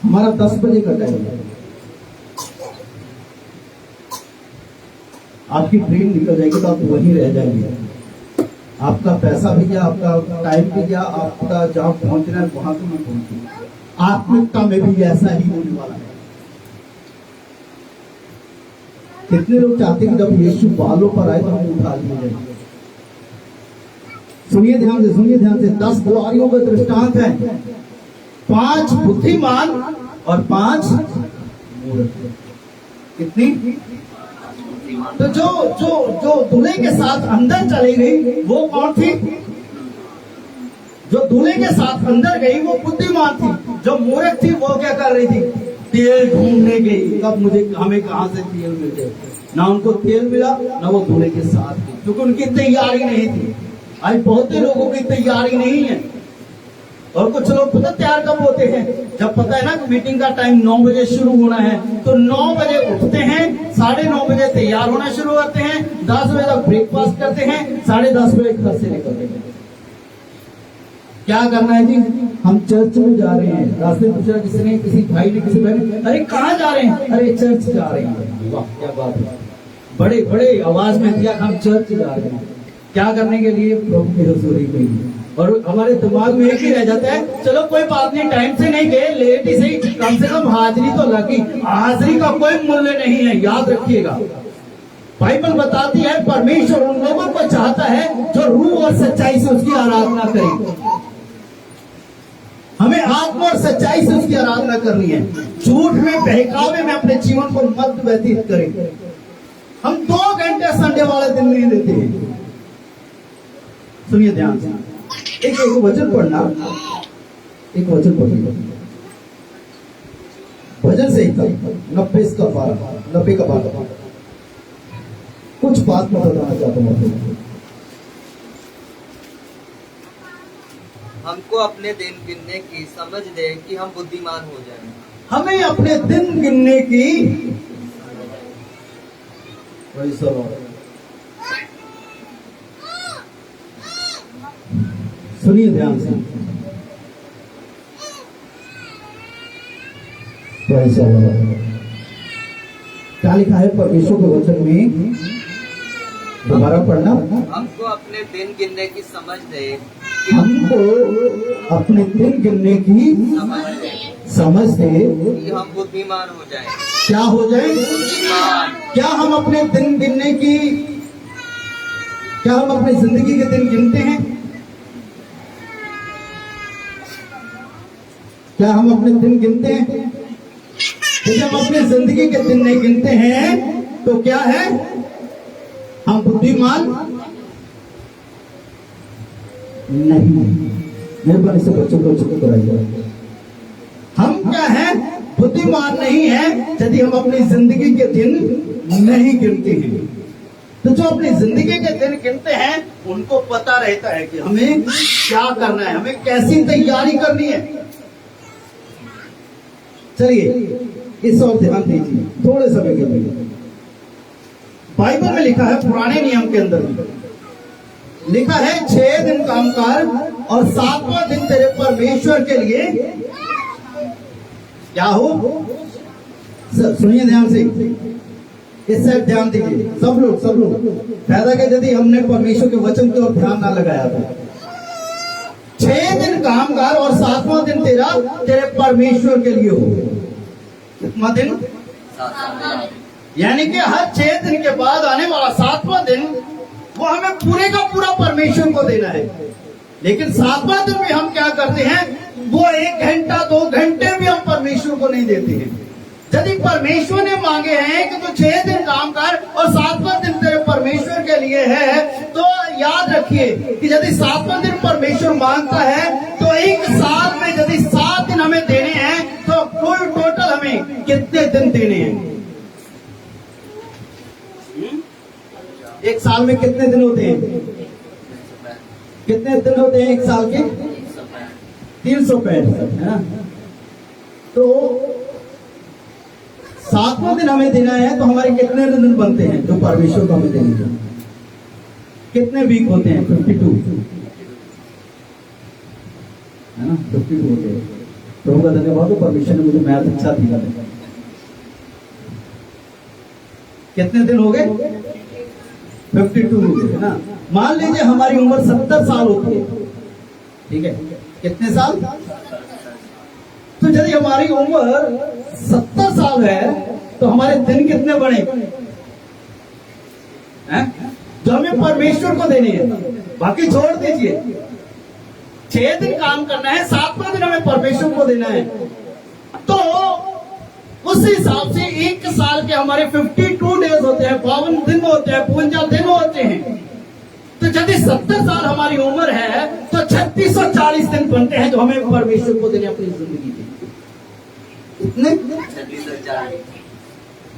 हमारा 10 बजे का टाइम है। आपकी ट्रेन निकल जाएगी तो आप वहीं रह जाएंगे, आपका पैसा भी गया, आपका टाइम भी गया, आपका जहां पहुंचना है वहां तो नहीं पहुंचे। आत्मिकता में भी ऐसा ही होने वाला है। कितने लोग चाहते हैं कि जब यीशु बालों पर आए तो हम उठा लिए जाए। सुनिए ध्यान से, सुनिए ध्यान से। 10 बुआरियों का दृष्टांत है, 5 बुद्धिमान और 5 मूर्ख। कितनी? तो जो दूल्हे के साथ अंदर चली गई वो कौन थी? जो दूल्हे के साथ अंदर गई वो बुद्धिमान थी। जो मूर्ख थी वो क्या कर रही थी? तेल ढूंढने गई, कब हमें कहां से तेल मिल जाए। ना उनको तेल मिला ना वो दूल्हे के साथ थी, क्योंकि उनकी तैयारी नहीं थी। आज बहुत से लोगों की तैयारी नहीं है। और कुछ लोग पता तैयार कब होते हैं? जब पता है ना कि मीटिंग का टाइम 9 बजे शुरू होना है, तो 9 बजे उठते हैं, 9:30 बजे तैयार होना शुरू करते हैं, 10 बजे तक ब्रेकफास्ट करते हैं, 10:30 बजे घर से निकलते हैं। क्या करना है जी? हम चर्च में जा रहे हैं। रास्ते पूछा किसी ने, किसी भाई ने, किसी बहन ने, अरे कहाँ जा रहे हैं? अरे चर्च जा रहे हैं। वाह क्या बात है, बड़े बड़े आवाज में दिया हम चर्च जा रहे हैं। क्या करने के लिए? प्रभु की हजूरी में। और हमारे दिमाग में एक ही रह जाता है, चलो कोई बात नहीं, टाइम से नहीं गए, लेट ही सही, कम से कम हाजिरी तो लगी। हाजिरी का कोई मूल्य नहीं है, याद रखिएगा। बाइबल बताती है परमेश्वर उन लोगों को चाहता है जो रूह और सच्चाई से उसकी आराधना करें। हमें आत्मा और सच्चाई से उसकी आराधना करनी है। झूठ में, बहकावे में अपने जीवन को मत व्यतीत करें। हम 2 घंटे संडे वाले दिन नहीं देते हैं। सुनिए ध्यान से, एक वचन पढ़ना, एक वचन पढ़िए भजन से 90 का 12 कुछ बात मैं बताना चाहता हूँ। हमको अपने दिन गिनने की समझ दे कि हम बुद्धिमान हो जाएं। हमें अपने दिन गिनने की, सुनिए ध्यान से, क्या लिखा है परमेश्वर के वचन में? दोबारा पढ़ना। हमको अपने दिन गिनने की समझ दे, हमको अपने दिन गिनने की समझ दे कि हम बुद्धिमान हो जाएं। क्या हो जाए? बुद्धिमान। क्या हम अपने दिन गिनने की, क्या हम अपनी जिंदगी के दिन गिनते हैं? क्या हम अपने दिन गिनते हैं? जब हम अपनी जिंदगी के दिन नहीं गिनते हैं तो क्या है? हम बुद्धिमान नहीं। मेहरबानी से बच्चों को चुप कराइए। हम क्या है? बुद्धिमान नहीं है यदि हम अपनी जिंदगी के दिन नहीं गिनते हैं। तो जो अपनी जिंदगी के दिन गिनते हैं उनको पता रहता है कि हमें क्या करना है, हमें कैसी तैयारी करनी है। चलिए इस और ध्यान दीजिए थोड़े समय के लिए। बाइबल में लिखा है, पुराने नियम के अंदर लिखा है, 6 दिन काम कर और 7वां दिन तेरे परमेश्वर के लिए क्या हो? सुनिए ध्यान से, इस साइड ध्यान दीजिए सब लोग। फायदा क्या यदि हमने परमेश्वर के वचन की ओर ध्यान ना लगाया था। 6 दिन काम कर और 7वां दिन तेरे परमेश्वर के लिए हो। कितना दिन? यानी कि हर 6 दिन के बाद आने वाला 7वां दिन वो हमें पूरे का पूरा परमेश्वर को देना है। लेकिन 7वां दिन में हम क्या करते हैं? वो 1 घंटा 2 घंटे भी हम परमेश्वर को नहीं देते हैं। यदि परमेश्वर ने मांगे हैं कि तो 6 दिन काम कर और 7वां दिन तेरे परमेश्वर के लिए है, तो याद रखिए कि यदि 7वां दिन परमेश्वर मांगता है तो एक साल में यदि 7 दिन हमें देने हैं तो कुल टोटल हमें कितने दिन देने हैं? एक साल में कितने दिन होते हैं? कितने दिन होते हैं एक साल के? 365 है ना। तो 7वां दिन हमें देना है तो हमारे कितने दिन बनते हैं जो परमेश्वर को हमें देंगे? कितने वीक होते हैं? 52 है ना, 52 होते हैं। प्रभु का धन्यवाद हो, परमेश्वर ने मुझे मैथ अच्छा दिया। कितने दिन हो गए? 52 हो गए, है ना। मान लीजिए हमारी उम्र 70 साल होती है, ठीक है? कितने साल? तो यदि हमारी उम्र 70 साल है तो हमारे दिन कितने बने हैं जो हमें परमेश्वर को देने हैं? बाकी छोड़ दीजिए, 6 दिन काम करना है, 7वां दिन हमें परमेश्वर को देना है। तो उस हिसाब से एक साल के हमारे 52 डेज होते हैं, 52 दिन होते हैं, 52 दिन होते हैं। तो यदि 70 साल हमारी उम्र है तो 3640 दिन बनते हैं जो हमें परमेश्वर को देने अपनी जिंदगी के। कितने?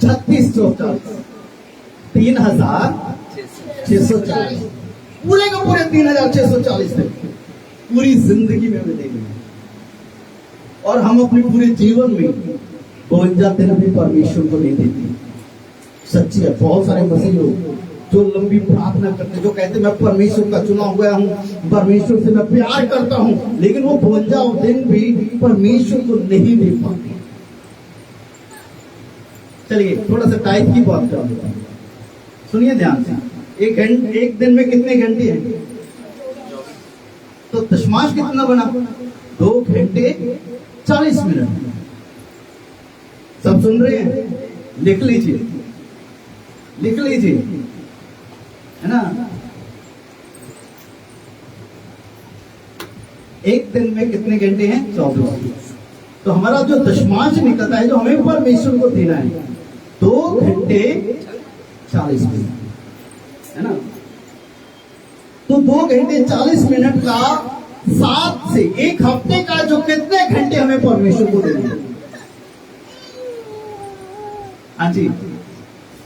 3640 3640 पूरे का पूरे 3640 दिन पूरी जिंदगी में हमें देंगे। और हम अपने पूरे जीवन में 52 दिन भी परमेश्वर को नहीं देते। सच्ची है, बहुत सारे मसीह लोग जो लंबी प्रार्थना करते, जो कहते मैं परमेश्वर का चुना हुआ हूँ, परमेश्वर से मैं प्यार करता हूँ, लेकिन वो 52 दिन भी परमेश्वर को नहीं दे पाते। चलिए थोड़ा सा टाइप की बात कर लेते हैं, सुनिए ध्यान से। एक दिन में कितने घंटे हैं? तो दशमांश कितना बना? 2 घंटे 40 मिनट। सब सुन रहे हैं? लिख लीजिए, लिख लीजिए, है ना। एक दिन में कितने घंटे हैं? 24। तो हमारा जो दशमांश निकलता है जो हमें परमेश्वर को देना है 2 घंटे 40 मिनट, है ना। तो 2 घंटे 40 मिनट का 7 से एक हफ्ते का जो कितने घंटे हमें परमेश्वर को देने हैं? हाँ जी,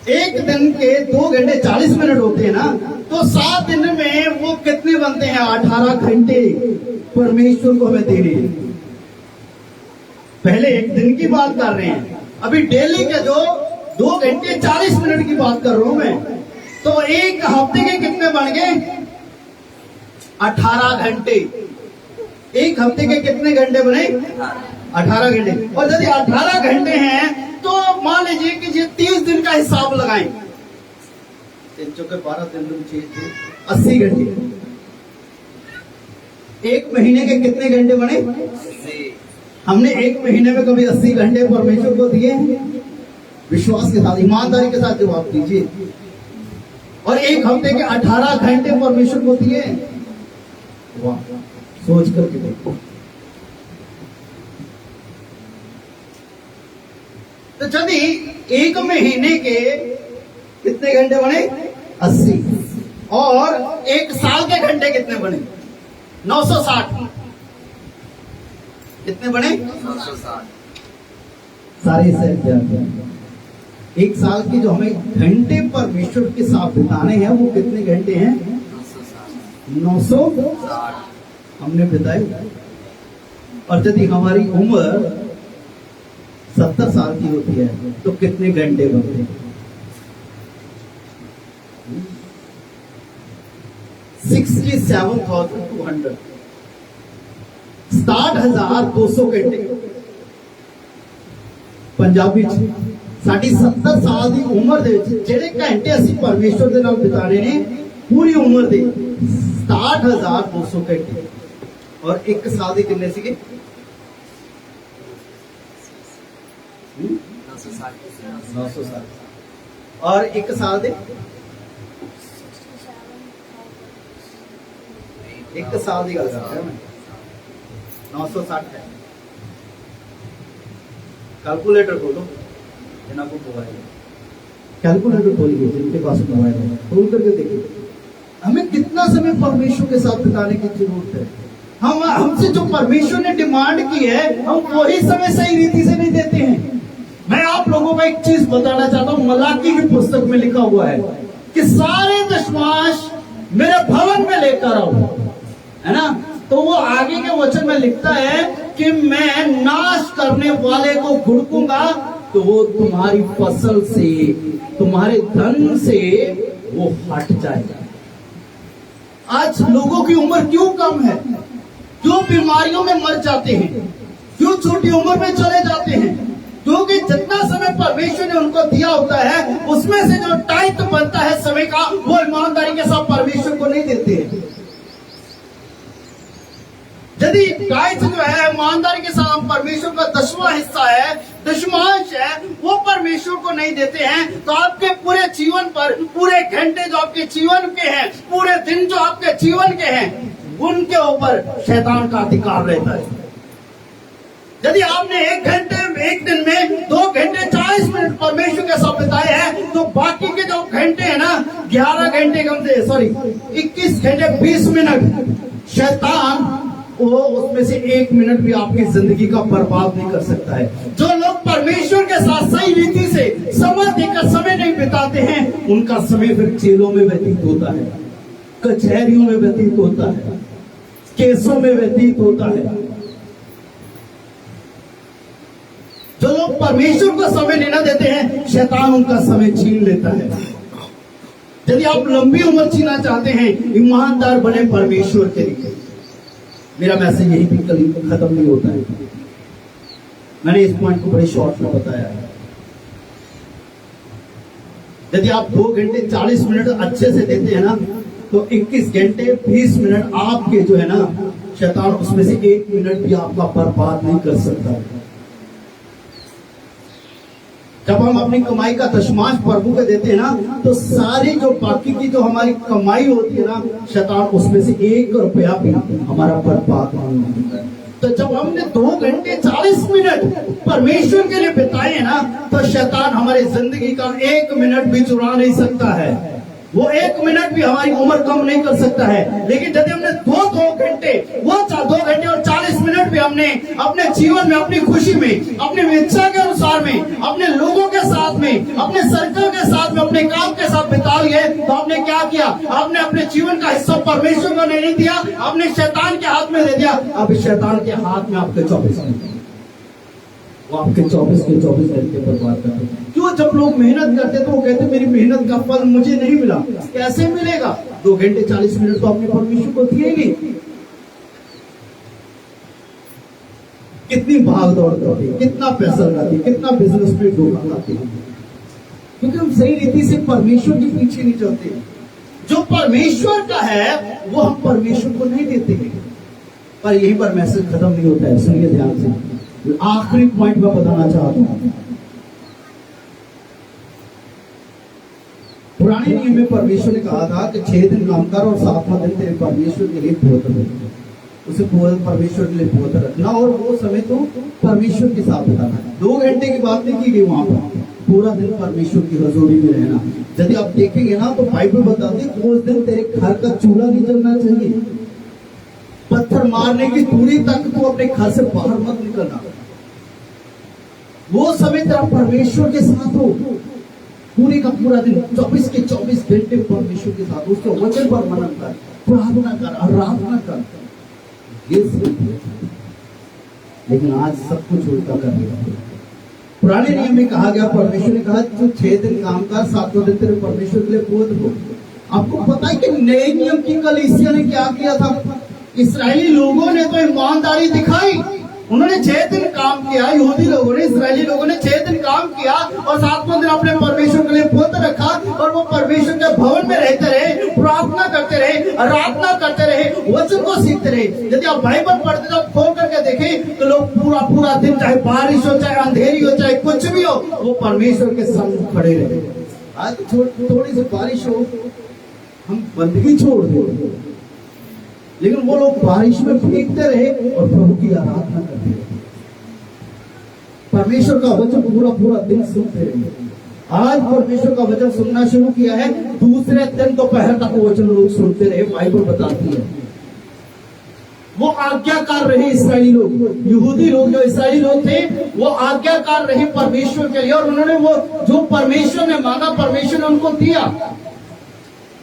एक दिन के 2 घंटे 40 मिनट होते हैं ना, तो 7 दिन में वो कितने बनते हैं? 18 घंटे परमेश्वर को हमें देने हैं। पहले एक दिन की बात कर रहे हैं, अभी डेली के जो 2 घंटे 40 मिनट की बात कर रहा हूं मैं। तो एक हफ्ते के कितने बन गए? 18 घंटे। एक हफ्ते के कितने घंटे बने? 18 घंटे। और यदि 18 घंटे हैं तो मान लीजिए कि ये 30 दिन का हिसाब लगाएं। 3 चौके 12, 3 दूनी 6, 80 घंटे। एक महीने के कितने घंटे बने? हमने एक महीने में कभी 80 घंटे परमेश्वर को दिए? विश्वास के साथ, ईमानदारी के साथ जवाब दीजिए। और एक हफ्ते के 18 घंटे परमेश्वर को दिए? वाह, सोच करके देखो। तो यदि एक महीने के कितने घंटे बने? 80। और एक साल के घंटे कितने बने? 960। कितने बने? 960। सारे से एक साल के जो हमें घंटे परमेश्वर के साथ बिताने हैं वो कितने घंटे हैं? 960 हमने बिताए। और यदि हमारी उम्र 70 साल की होती है तो कितने घंटे बनते हैं? 67,200 67,200 घंटे। पंजाबी साड़ी 70 साल की उम्र दे जेडे घंटे असी परमेश्वर दे नाल बिताने ने पूरी उम्र दे 67,200 घंटे। और एक साल के कितने सीगे? 960। और एक साल दे एक साल की गल कर रहा मैं। 960 है। कैलकुलेटर खोलो, जिन्हों को मोबाइल है कैलकुलेटर खोलिए, जिनके पास मोबाइल है खोल करके देखिए हमें कितना समय परमेश्वर के साथ बिताने की जरूरत है। हम हमसे जो परमेश्वर ने डिमांड की है हम वही समय सही रीति से नहीं देते हैं। मैं आप लोगों को एक चीज बताना चाहता हूँ, मलाकी की पुस्तक में लिखा हुआ है कि सारे दशमांश मेरे भवन में लेकर आओ, है ना। तो वो आगे के वचन में लिखता है कि मैं नाश करने वाले को घुड़कूंगा तो वो तुम्हारी फसल से, तुम्हारे धन से वो हट जाएगा। आज लोगों की उम्र क्यों कम है? क्यों बीमारियों में मर जाते हैं? क्यों छोटी उम्र में चले जाते हैं? क्योंकि जितना समय परमेश्वर ने उनको दिया होता है उसमें से जो टाइम बनता है समय का वो ईमानदारी के साथ परमेश्वर को नहीं देते हैं। यदि टाइम जो है ईमानदारी के साथ परमेश्वर का 10वां हिस्सा है, दशमांश है, वो परमेश्वर को नहीं देते हैं तो आपके पूरे जीवन पर, पूरे घंटे जो आपके जीवन के हैं, पूरे दिन जो आपके जीवन के हैं, उनके ऊपर शैतान का अधिकार रहता है। यदि आपने एक दिन में 2 घंटे 40 मिनट परमेश्वर के साथ बिताए हैं तो बाकी के जो घंटे हैं ना 11 घंटे कम से 21 घंटे 20 मिनट शैतान वो उसमें से 1 मिनट भी आपकी जिंदगी का बर्बाद नहीं कर सकता है। जो लोग परमेश्वर के साथ सही रीति से समय देकर समय नहीं बिताते हैं उनका समय फिर जेलों में व्यतीत होता है, कचहरियों में व्यतीत होता है, केसों में व्यतीत होता है। जो लोग परमेश्वर को समय लेना देते हैं शैतान उनका समय छीन लेता है। यदि आप लंबी उम्र जीना चाहते हैं ईमानदार बने परमेश्वर के लिए। मेरा मैसेज यही भी खत्म नहीं होता है, मैंने इस पॉइंट को बड़े शॉर्ट में बताया है। यदि आप 2 घंटे 40 मिनट अच्छे से देते हैं ना तो 21 घंटे 20 मिनट आपके जो है ना शैतान उसमें से 1 मिनट भी आपका बर्बाद नहीं कर सकता। जब हम अपनी कमाई का दशमांश प्रभु को देते हैं ना तो सारी जो बाकी की जो हमारी कमाई होती है ना शैतान उसमें से 1 रुपया भी हमारा बर्बाद नहीं होता है। तो जब हमने 2 घंटे 40 मिनट परमेश्वर के लिए बिताए ना तो शैतान हमारी जिंदगी का 1 मिनट भी चुरा नहीं सकता है। वो 1 मिनट भी हमारी उम्र कम नहीं कर सकता है। लेकिन यदि हमने 2 घंटे वो 2 घंटे और 40 मिनट भी हमने अपने जीवन में, अपनी खुशी में, अपनी इच्छा के अनुसार में, अपने लोगों के साथ में, अपने सर्कल के साथ में, अपने काम के साथ बिता लिए तो आपने क्या किया? आपने अपने जीवन का हिस्सा परमेश्वर को नहीं दिया, आपने शैतान के हाथ में दे दिया। अब शैतान के हाथ में आपके 24 घंटे, वो आपके 24 के 24 घंटे बर्बाद करते हैं। क्यों? जब लोग मेहनत करते तो वो कहते मेरी मेहनत का फल मुझे नहीं मिला। कैसे मिलेगा? 2 घंटे 40 मिनट तो आपने परमेश्वर को दिए नहीं। कितनी भाग दौड़ करती है, कितना पैसा लगाती है, कितना बिजनेस में डूबा लाती है। क्योंकि हम सही रीति से परमेश्वर के पीछे नहीं चलते। जो परमेश्वर का है वो हम परमेश्वर को नहीं देते हैं। पर यहीं पर मैसेज खत्म नहीं होता है, सुनिए ध्यान से। आखिरी पॉइंट मैं बताना चाहता हूं। पुराने नियम में परमेश्वर ने कहा था कि 6 दिन काम कर और 7वां दिन तेरे परमेश्वर के लिए पवित्र रखना, उसे परमेश्वर के लिए पवित्र रखना, और वो समय तो परमेश्वर के साथ बिताना। 2 घंटे की बात नहीं की गई वहां पर, पूरा दिन परमेश्वर की हजूरी में रहना। यदि आप देखेंगे ना तो बाइबल बताती है उस दिन तेरे घर का चूल्हा नहीं जलना चाहिए, पत्थर मारने की दूरी तक तो अपने घर से बाहर मत निकलना। वो समय तेरा परमेश्वर के साथ हो, पूरे का पूरा दिन 24 के 24 घंटे परमेश्वर के साथ, उसके वचन पर मनन कर, प्रार्थना कर, आराधना कर। ये लेकिन आज सब कुछ उल्टा कर दिया। पुराने नियम में कहा गया, परमेश्वर ने कहा तू 6 दिन काम कर, 7वां दिन तेरे परमेश्वर के लिए पवित्र हो। आपको पता है कि नए नियम की कलीसिया ने क्या किया था? इस्राएली लोगों ने तो ईमानदारी दिखाई, उन्होंने 6 दिन काम किया। यहूदी लोगों ने, इस्राएली लोगों ने 6 दिन काम किया और 7वां दिन अपने परमेश्वर के लिए पवित्र रखा, और वो परमेश्वर के भवन में रहते रहे, प्रार्थना करते रहे, आराधना करते रहे, वचन को सीखते रहे। यदि आप बाइबल पढ़ते तो आप खोल करके देखें तो लोग पूरा दिन, चाहे बारिश हो, चाहे अंधेरी हो, चाहे कुछ भी हो, वो परमेश्वर के संग खड़े रहे। आज थोड़ी सी बारिश हो, हम बंदगी छोड़ दें, लेकिन वो लोग बारिश में भीगते रहे और प्रभु की आराधना करते रहे, परमेश्वर का वचन पूरा दिन सुनते रहे। आज परमेश्वर का वचन सुनना शुरू किया है, दूसरे दिन दोपहर तक वचन लोग सुनते रहे। बाइबल बताती है वो आज्ञाकार रहे इस्राएली लोग, यहूदी लोग जो इस्राएली लोग थे वो आज्ञाकार रहे परमेश्वर के लिए, और उन्होंने वो जो परमेश्वर ने मांगा परमेश्वर ने उनको दिया।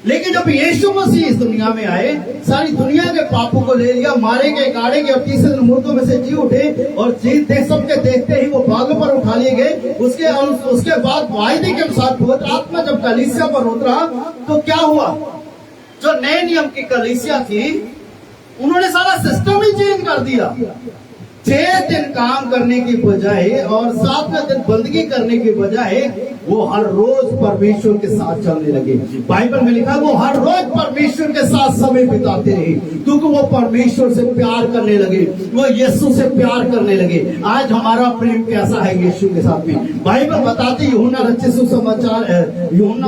लेकिन जब यीशु मसीह इस दुनिया में आए, सारी दुनिया के पापों को ले लिया, मारे गए, गाड़े गए और तीसरे दिन मुर्दों में से जी उठे, और सबके देखते ही वो बागों पर उठा लिए गए। उसके बाद वायदे के अनुसार पवित्र आत्मा जब कलीसिया पर उतरा तो क्या हुआ? जो नए नियम की कलीसिया थी उन्होंने सारा सिस्टम ही चेंज कर दिया। 6 दिन काम करने की बजाय और 7वें दिन बंदगी करने की बजाय वो हर रोज परमेश्वर के साथ चलने लगे। बाइबल में लिखा वो हर रोज परमेश्वर के साथ समय बिताते रहे, क्योंकि वो परमेश्वर से प्यार करने लगे, वो यीशु से प्यार करने लगे। आज हमारा प्रेम कैसा है यीशु के साथ में? बाइबल बताती यूहन्ना रचित सुसमाचार,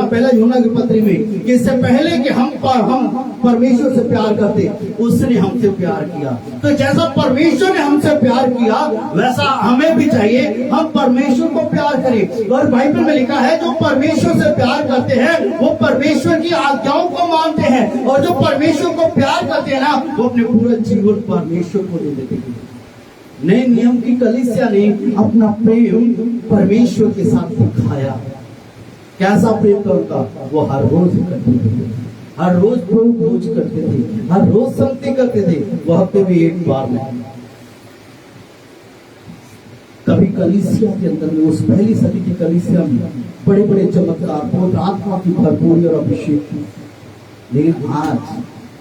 पहला यूहन्ना की पत्री में, कि इससे पहले कि हम परमेश्वर से प्यार करते, उसने हमसे प्यार किया। तो जैसा परमेश्वर ने हमसे प्यार किया वैसा हमें भी चाहिए, हम परमेश्वर को प्यार करें। और बाइबल में लिखा है जो परमेश्वर से प्यार करते हैं वो परमेश्वर की आज्ञाओं को मानते हैं, और जो परमेश्वर को प्यार करते हैं ना वो अपने पूरा जीवन परमेश्वर को दे देते हैं। नए नियम की कलीसिया ने अपना प्रेम परमेश्वर के साथ दिखाया। कैसा प्रेम था उनका? वो हर रोज करते थे, हर रोज भोज करते थे, हर रोज संगति करते थे, वो हफ्ते में एक बार नहीं। कभी कलीसिया के अंदर में, उस पहली सदी की कलीसिया में बड़े बड़े चमत्कार, बहुत आत्मा की भरपूरी और अभिषेक थी। लेकिन आज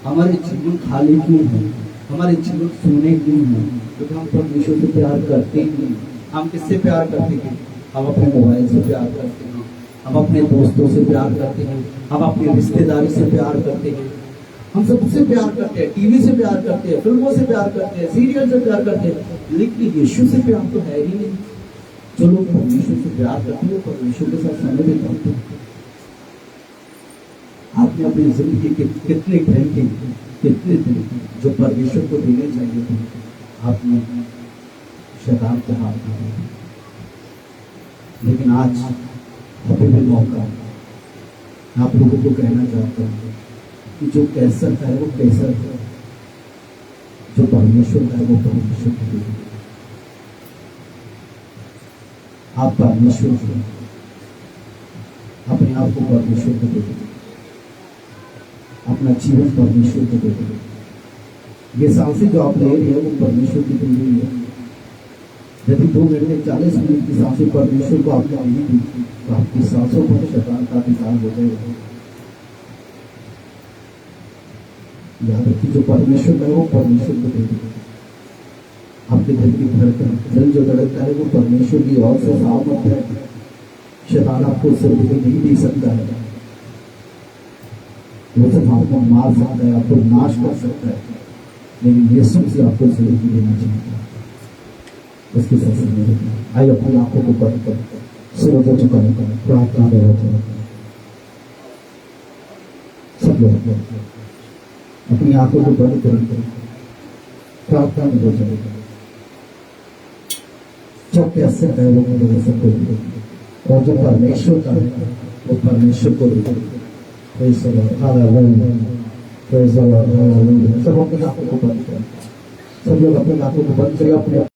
हमारे जीवन खाली क्यों है? हमारे जीवन सुने क्यों है? क्योंकि हम परमेश्वर से प्यार करते ही नहीं। हम किससे प्यार करते हैं? हम अपने मोबाइल से प्यार करते हैं, हम अपने दोस्तों से प्यार करते हैं, हम अपनी रिश्तेदारी से प्यार करते हैं, हम सबसे प्यार करते हैं, टीवी से प्यार करते हैं, फिल्मों से प्यार करते हैं, सीरियल से प्यार करते हैं, लेकिन यीशु से प्यार तो है ही नहीं। जो लोग परमेश्वर से प्यार करते हैं परमेश्वर के साथ समय बिताते हैं। आपने अपनी जिंदगी के कितने घंटे, कितने दिन जो परमेश्वर को देने चाहिए थे, आपने शैतान के हाथ में दिए। लेकिन आज अभी भी मौका आप लोगों को कहना चाहता हूँ कि जो कैसर है वो कैसर है, जो परमेश्वर है वो परमेश्वर है। आप परमेश्वर को, अपने आप को परमेश्वर को दे दो, अपना जीवन परमेश्वर को दे दो। ये सांसें जो आप ले रहे हैं वो परमेश्वर की दी हुई है। यदि 2 घंटे 40 मिनट की सांसें परमेश्वर को आपने नहीं दी तो आपकी सांसों पर शैतान का अधिकार हो जाएगा। याद रखिए जो परमेश्वर है वो परमेश्वर को दे दो। आपके दिल की धड़कन, दिल जो धड़कता है वो परमेश्वर की ओर से सामर्थ है, शैतान आपको जिंदगी नहीं दे सकता है, वो सिर्फ आपको मार सकता है, आपको नाश कर सकता है, लेकिन यीशु से आपको जिंदगी देना चाहिए। उसकी सबसे आइए अपनी आंखों को बंद कर सिरों को झुकाएं, प्रार्थना में होते हैं सब लोग अपनी आंखों को बंद करें, प्रार्थना में हो जाए। जो कैसे है वो मेरे सबको, और जो परमेश्वर का है वो परमेश्वर को दे। Praise the lord, hallelujah, praise the lord, hallelujah. सब अपनी आंखों को बंद करें, सब लोग अपनी आंखों को बंद करें, अपने